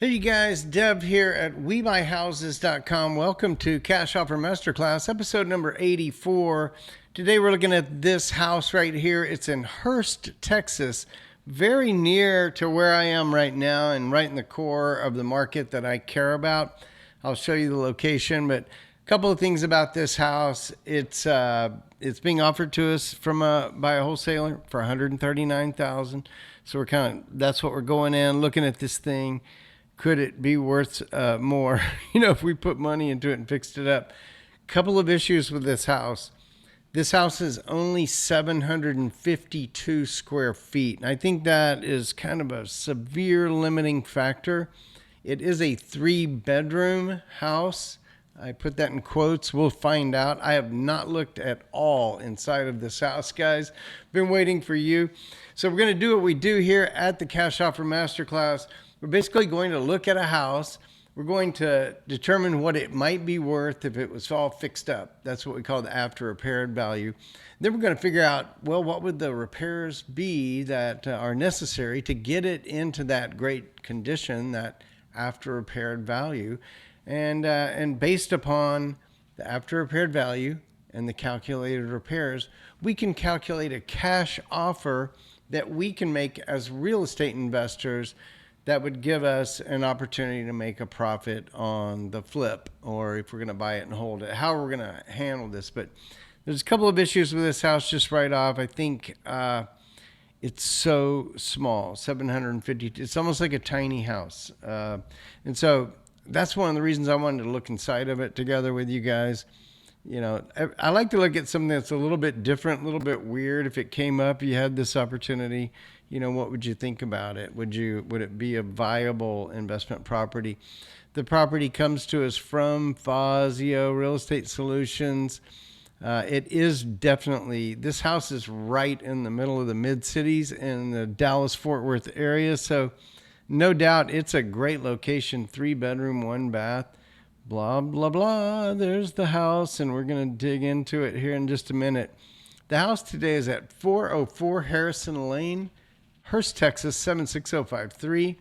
Hey you guys, Dev here at WeBuyHouses.com. Welcome to Cash Offer Masterclass, episode number 84. Today we're looking at this house right here. It's in Hurst, Texas, very near to where I am right now and right in the core of the market that I care about. I'll show you the location, but a couple of things about this house. It's being offered to us by a wholesaler for $139,000. So that's what we're going in, looking at this thing. Could it be worth more, if we put money into it and fixed it up? Couple of issues with this house. This house is only 752 square feet. And I think that is kind of a severe limiting factor. It is a 3-bedroom house. I put that in quotes. We'll find out. I have not looked at all inside of this house, guys. Been waiting for you. So we're going to do what we do here at the Cash Offer Masterclass. We're basically going to look at a house. We're going to determine what it might be worth if it was all fixed up. That's what we call the after repaired value. Then we're going to figure out, well, what would the repairs be that are necessary to get it into that great condition, that after repaired value. And based upon the after repaired value and the calculated repairs, we can calculate a cash offer that we can make as real estate investors that would give us an opportunity to make a profit on the flip, or if we're going to buy it and hold it, how we're going to handle this. But there's a couple of issues with this house just right off. I think it's so small, 750. It's almost like a tiny house. And so that's one of the reasons I wanted to look inside of it together with you guys. I like to look at something that's a little bit different, a little bit weird. If it came up, you had this opportunity, what would you think about it? Would it be a viable investment property? The property comes to us from Fazio Real Estate Solutions. It is definitely, this house is right in the middle of the mid-cities in the Dallas-Fort Worth area. So no doubt it's a great location, 3-bedroom, 1-bath. Blah, blah, blah. There's the house, and we're going to dig into it here in just a minute. The house today is at 404 Harrison Lane, Hurst, Texas, 76053.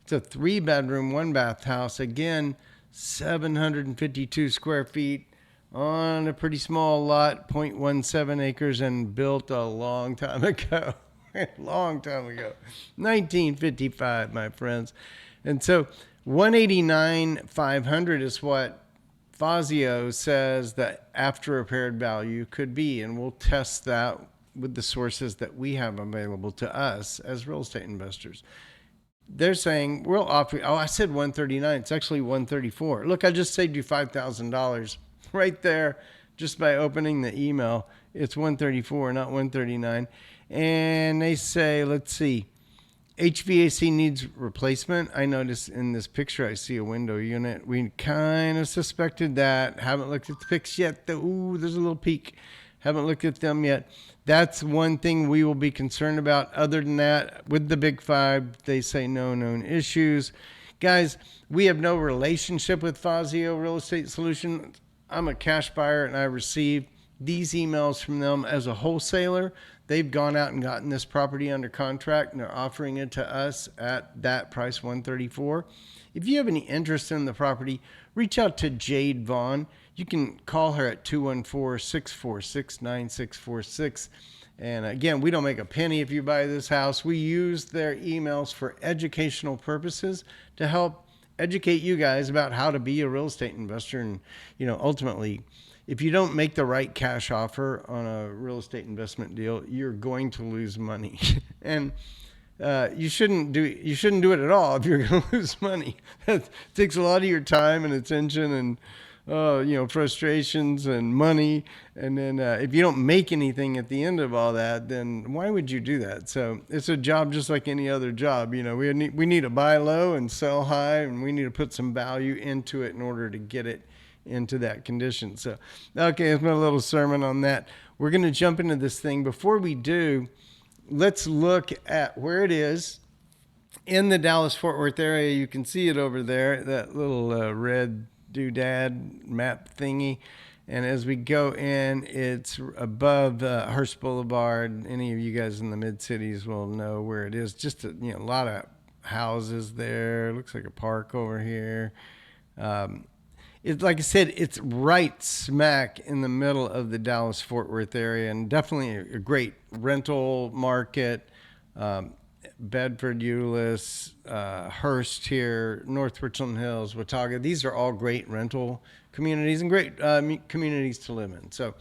It's a 3-bedroom, 1-bath house. Again, 752 square feet on a pretty small lot, 0.17 acres, and built a long time ago. 1955, my friends. And so 189,500 is what Fazio says that after repaired value could be, and we'll test that with the sources that we have available to us as real estate investors. They're saying we'll offer. Oh, I said 139. It's actually 134. Look, I just saved you $5,000 right there just by opening the email. It's 134, not 139. And they say, let's see. HVAC needs replacement. I noticed in this picture, I see a window unit. We kind of suspected that. Haven't looked at the pics yet. Ooh, there's a little peek. Haven't looked at them yet. That's one thing we will be concerned about. Other than that, with the big five, they say no known issues. Guys, we have no relationship with Fazio Real Estate Solutions. I'm a cash buyer, and I receive these emails from them as a wholesaler. They've gone out and gotten this property under contract, and they're offering it to us at that price, 134. If you have any interest in the property, reach out to Jade Vaughn. You can call her at 214-646-9646. And again, we don't make a penny if you buy this house. We use their emails for educational purposes to help educate you guys about how to be a real estate investor. And, ultimately, if you don't make the right cash offer on a real estate investment deal, you're going to lose money. And you shouldn't do it at all if you're going to lose money. It takes a lot of your time and attention and frustrations and money. And then if you don't make anything at the end of all that, then why would you do that? So it's a job just like any other job. We need to buy low and sell high, and we need to put some value into it in order to get it into that condition. So, okay, it's been a little sermon on that. We're going to jump into this thing. Before we do, let's look at where it is in the Dallas-Fort Worth area. You can see it over there, that little red doodad map thingy. And as we go in, it's above Hurst Boulevard. Any of you guys in the mid-cities will know where it is. Just a lot of houses there. Looks like a park over here. It's like I said, it's right smack in the middle of the Dallas-Fort Worth area, and definitely a great rental market. Bedford, Euless, Hurst here, North Richland Hills, Watauga. These are all great rental communities and great communities to live in. So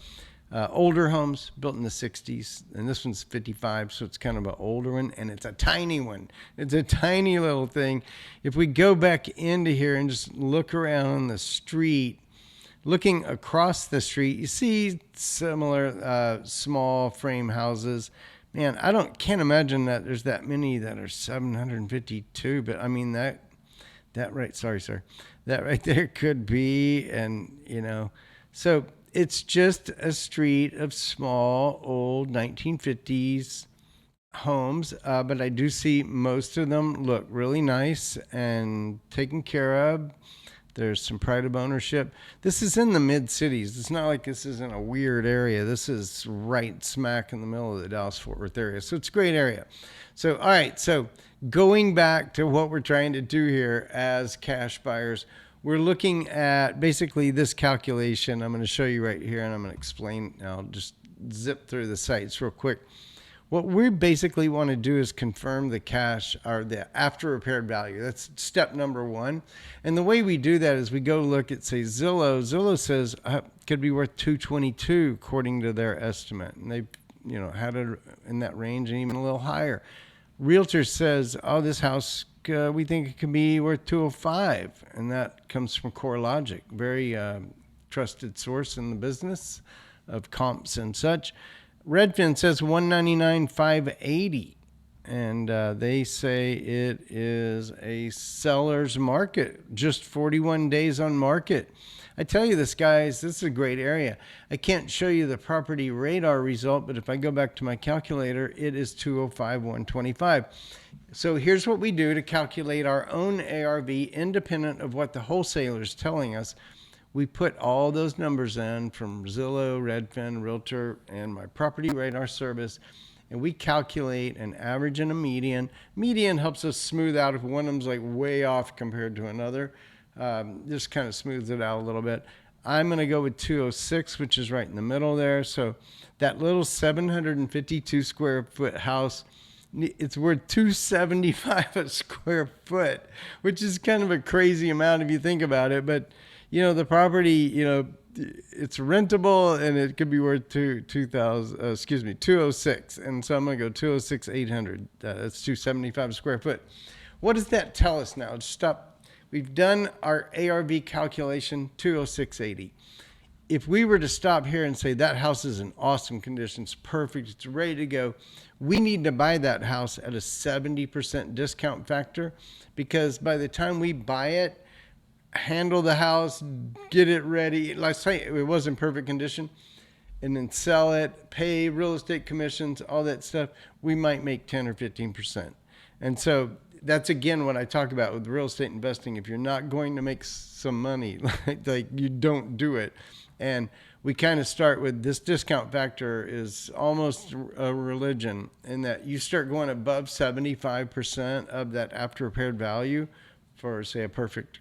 older homes built in the 60s, and this one's 55, so it's kind of an older one, and it's a tiny one. It's a tiny little thing. If we go back into here and just look around the street, looking across the street, you see similar small frame houses. Man, can't imagine that there's that many that are 752, but I mean that right, sorry, sir. That right there could be, and so it's just a street of small, old 1950s homes, but I do see most of them look really nice and taken care of. There's some pride of ownership. This is in the mid-cities. It's not like this is in a weird area. This is right smack in the middle of the Dallas-Fort Worth area. So it's a great area. So, all right. So going back to what we're trying to do here as cash buyers, we're looking at basically this calculation. I'm going to show you right here, and I'm going to explain. I'll just zip through the sites real quick. What we basically want to do is confirm the cash or the after repaired value. That's step number one. And the way we do that is we go look at, say, Zillow. Zillow says could be worth $222 according to their estimate. And they, had it in that range and even a little higher. Realtor says, oh, this house, we think it could be worth $205. And that comes from CoreLogic, very trusted source in the business of comps and such. Redfin says $199,580, and they say it is a seller's market, just 41 days on market. I tell you this, guys, this is a great area. I can't show you the property radar result, but if I go back to my calculator, it is 205,125. So here's what we do to calculate our own ARV independent of what the wholesaler is telling us. We put all those numbers in from Zillow, Redfin, Realtor, and my property radar service, and we calculate an average and a median. Median helps us smooth out if one of them's like way off compared to another. Just kind of smooths it out a little bit. I'm going to go with 206, which is right in the middle there. So that little 752 square foot house, it's worth $275 a square foot, which is kind of a crazy amount if you think about it. But the property, it's rentable, and it could be worth 206. And so I'm going to go 206,800. That's 275 square foot. What does that tell us now? Just stop. We've done our ARV calculation, 206.80. If we were to stop here and say that house is in awesome condition, it's perfect, it's ready to go, we need to buy that house at a 70% discount factor, because by the time we buy it, handle the house, get it ready, let's say it was in perfect condition, and then sell it, pay real estate commissions, all that stuff, we might make 10 or 15%. And so that's again what I talk about with real estate investing. If you're not going to make some money, like you don't do it. And we kind of start with this discount factor is almost a religion, in that you start going above 75% of that after repaired value for, say, a perfect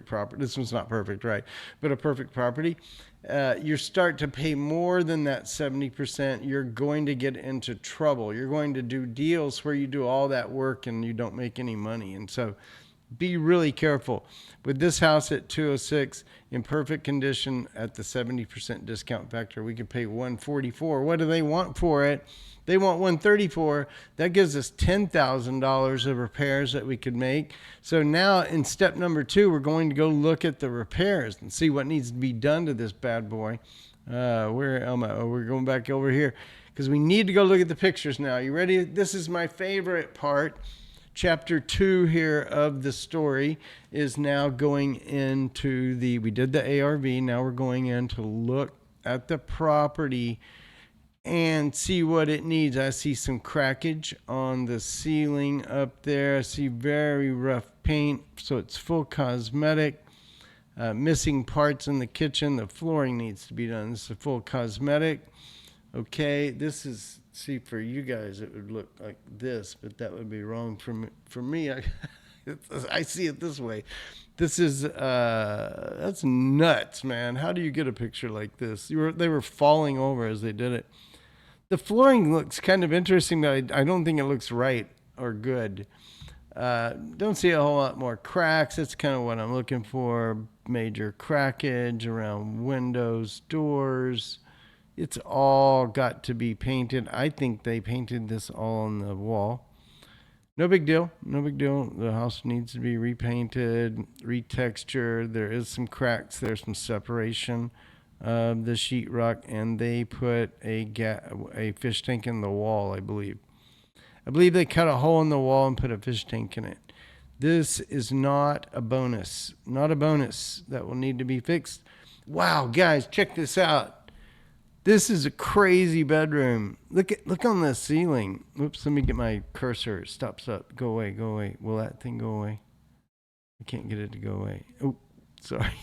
property. This one's not perfect, right? But a perfect property. You start to pay more than that 70%. You're going to get into trouble. You're going to do deals where you do all that work and you don't make any money. And so be really careful. With this house at 206 in perfect condition at the 70% discount factor, we could pay $144. What do they want for it? They want $134. That gives us $10,000 of repairs that we could make. So now in step number 2, we're going to go look at the repairs and see what needs to be done to this bad boy. Where am I? Oh, we're going back over here because we need to go look at the pictures now. You ready? This is my favorite part. Chapter 2 here of the story is now going into we did the ARV. Now we're going in to look at the property and see what it needs. I see some crackage on the ceiling up there. I see very rough paint, so it's full cosmetic. Missing parts in the kitchen. The flooring needs to be done. This is a full cosmetic. Okay, this is, see, for you guys it would look like this, but that would be wrong for me. For me, I see it this way. This is that's nuts, man. How do you get a picture like this? They were falling over as they did it. The flooring looks kind of interesting, but I don't think it looks right or good. Don't see a whole lot more cracks. That's kind of what I'm looking for. Major crackage around windows, doors. It's all got to be painted. I think they painted this all on the wall. No big deal. No big deal. The house needs to be repainted, retextured. There is some cracks. There's some separation of the sheetrock, and they put a fish tank in the wall, I believe. I believe they cut a hole in the wall and put a fish tank in it. This is not a bonus. Not a bonus that will need to be fixed. Wow, guys, check this out. This is a crazy bedroom. Look on the ceiling. Oops, let me get my cursor. It stops up. Go away, go away. Will that thing go away? I can't get it to go away. Oh, sorry.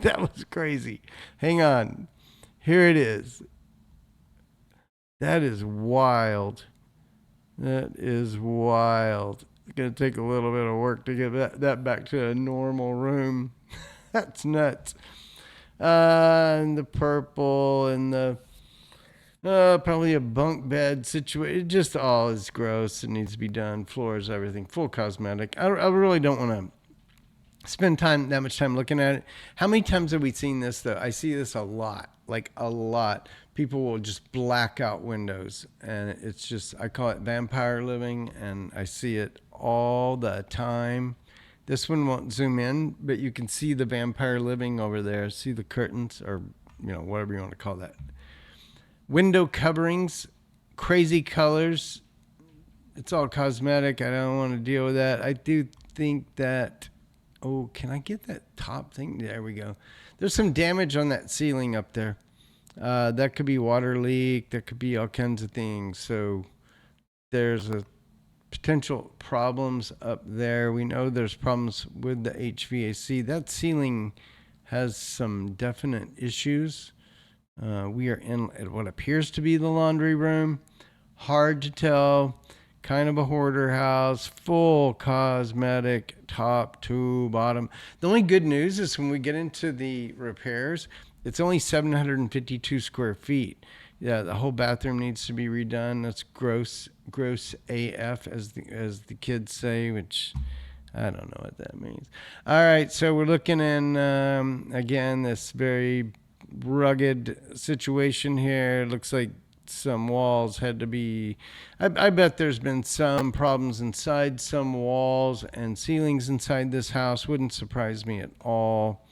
That was crazy. Hang on. Here it is. That is wild. That is wild. It's going to take a little bit of work to get that back to a normal room. That's nuts. And the purple and the probably a bunk bed situation. It just all is gross. It needs to be done. Floors, everything, full cosmetic. I really don't want to spend that much time looking at it. How many times have we seen this though? I see this a lot, like a lot. People will just black out windows, and it's just, I call it vampire living, and I see it all the time. This one won't zoom in, but you can see the vampire living over there. See the curtains, or whatever you want to call that. Window coverings, crazy colors. It's all cosmetic. I don't want to deal with that. I do think that, oh, can I get that top thing? There we go. There's some damage on that ceiling up there. That could be water leak. That could be all kinds of things. So there's a potential problems up there. We know there's problems with the HVAC. That ceiling has some definite issues. We are in what appears to be the laundry room. Hard to tell. Kind of a hoarder house. Full cosmetic, top to bottom. The only good news is when we get into the repairs, it's only 752 square feet. Yeah, the whole bathroom needs to be redone. That's gross AF, as the kids say, which I don't know what that means. All right, so we're looking in, again, this very rugged situation here. It looks like some walls had to be, I bet there's been some problems inside some walls and ceilings inside this house. Wouldn't surprise me at all.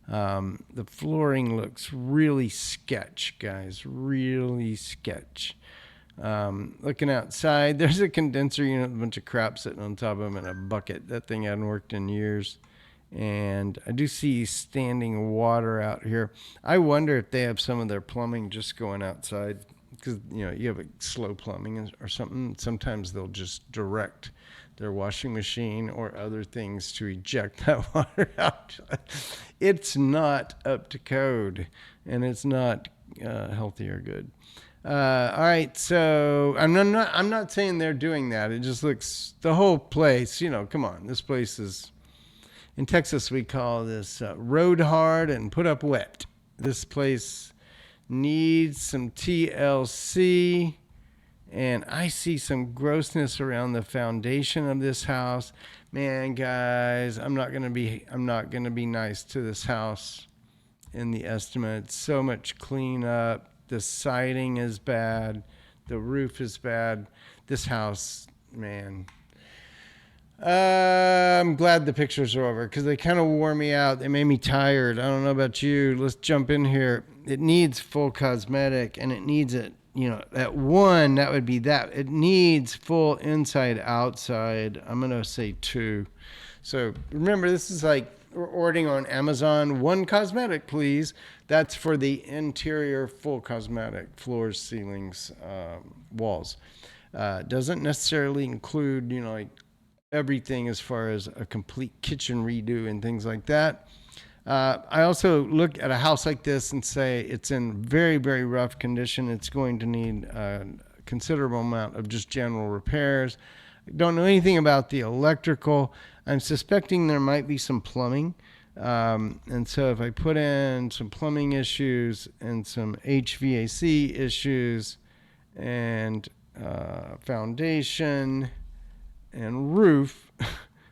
The flooring looks really sketch, guys, really sketch. Looking outside, there's a condenser unit, a bunch of crap sitting on top of them in a bucket. That thing hadn't worked in years. And I do see standing water out here. I wonder if they have some of their plumbing just going outside, because you have a slow plumbing or something. Sometimes they'll just direct their washing machine or other things to eject that water out. It's not up to code, and it's not healthy or good. All right, so I'm not saying they're doing that. It just looks, the whole place, come on. This place is, in Texas, we call this road hard and put up wet. This place needs some TLC. And I see some grossness around the foundation of this house. Man, guys, I'm not gonna be nice to this house in the estimate. So much cleanup. The siding is bad. The roof is bad. This house, man. I'm glad the pictures are over, because they kind of wore me out. They made me tired. I don't know about you. Let's jump in here. It needs full cosmetic, and it needs it. At one, that would be that. It needs full inside, outside. I'm going to say 2. So remember, this is like we're ordering on Amazon. 1 cosmetic, please. That's for the interior, full cosmetic, floors, ceilings, walls. Doesn't necessarily include, like everything as far as a complete kitchen redo and things like that. I also look at a house like this and say it's in very, very rough condition. It's going to need a considerable amount of just general repairs. Don't know anything about the electrical. I'm suspecting there might be some plumbing. And so if I put in some plumbing issues and some HVAC issues and foundation and roof,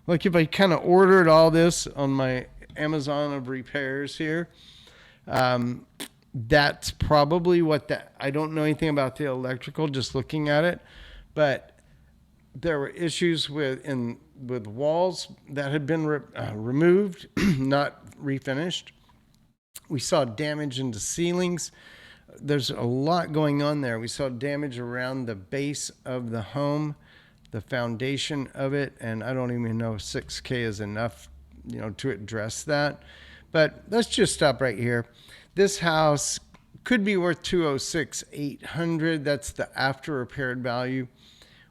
like if I kind of ordered all this on my Amazon of repairs here, that's probably what that. I don't know anything about the electrical, just looking at it, but there were issues with walls that had been removed, not refinished. We saw damage into ceilings. There's a lot going on there. We saw damage around the base of the home, the foundation of it, and I don't even know if 6K is enough, to address that. But let's just stop right here. This house could be worth $206,800. That's the after repaired value.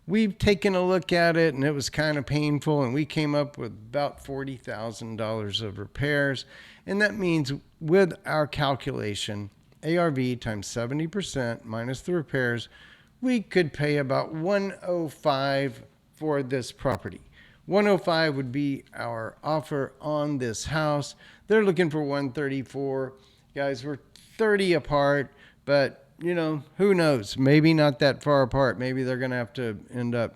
We've taken a look at it and it was kind of painful, and we came up with about $40,000 of repairs. And that means with our calculation, ARV times 70% minus the repairs, we could pay about $105 for this property. $105 would be our offer on this house. They're looking for $134. Guys, we're 30 apart, but who knows? Maybe not that far apart. Maybe they're going to have to end up,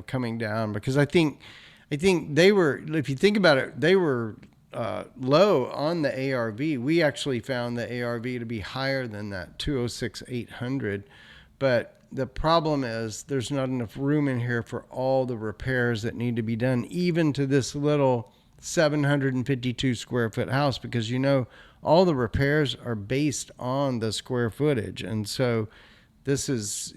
coming down, because I think they were, if you think about it, they were low on the ARV. We actually found the ARV to be higher than that 206,800. But the problem is there's not enough room in here for all the repairs that need to be done, even to this little 752 square foot house, because all the repairs are based on the square footage. And so this is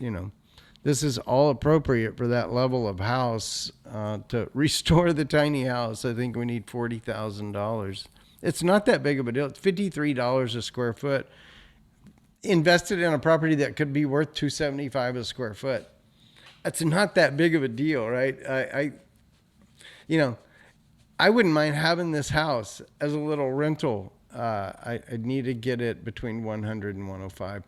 all appropriate for that level of house. To restore the tiny house, I think we need $40,000. It's not that big of a deal. It's $53 a square foot invested in a property that could be worth $275 a square foot. That's not that big of a deal, right? I wouldn't mind having this house as a little rental. I need to get it between 100 and 105.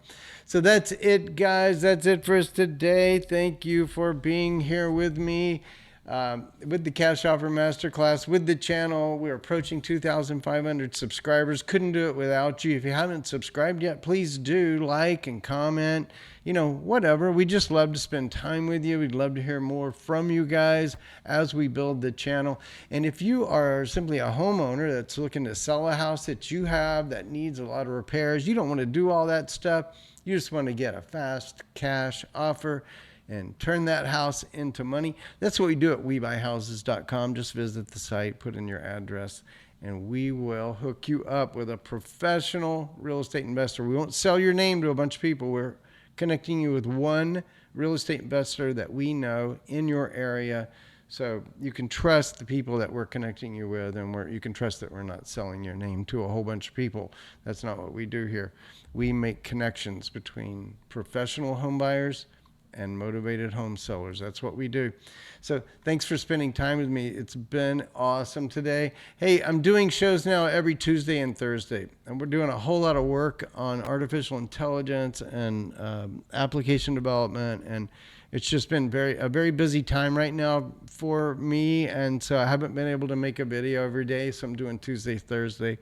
So that's it, guys. That's it for us today. Thank you for being here with me, with the Cash Offer Masterclass, with the channel. We're approaching 2,500 subscribers. Couldn't do it without you. If you haven't subscribed yet, please do like and comment. Whatever. We just love to spend time with you. We'd love to hear more from you guys as we build the channel. And if you are simply a homeowner that's looking to sell a house that you have that needs a lot of repairs, you don't want to do all that stuff. You just want to get a fast cash offer and turn that house into money. That's what we do at WeBuyHouses.com. Just visit the site, put in your address, and we will hook you up with a professional real estate investor. We won't sell your name to a bunch of people. We're connecting you with one real estate investor that we know in your area, so you can trust the people that we're connecting you with, and you can trust that we're not selling your name to a whole bunch of people. That's not what we do here. We make connections between professional home buyers and motivated home sellers. That's what we do. So thanks for spending time with me. It's been awesome today. Hey, I'm doing shows now every Tuesday and Thursday, and we're doing a whole lot of work on artificial intelligence and application development, and it's just been a very busy time right now for me, and so I haven't been able to make a video every day, so I'm doing Tuesday, Thursday.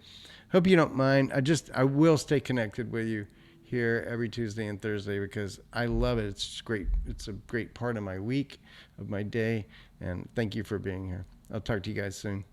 Hope you don't mind. I will stay connected with you here every Tuesday and Thursday because I love it. It's great. It's a great part of my week, of my day, and thank you for being here. I'll talk to you guys soon.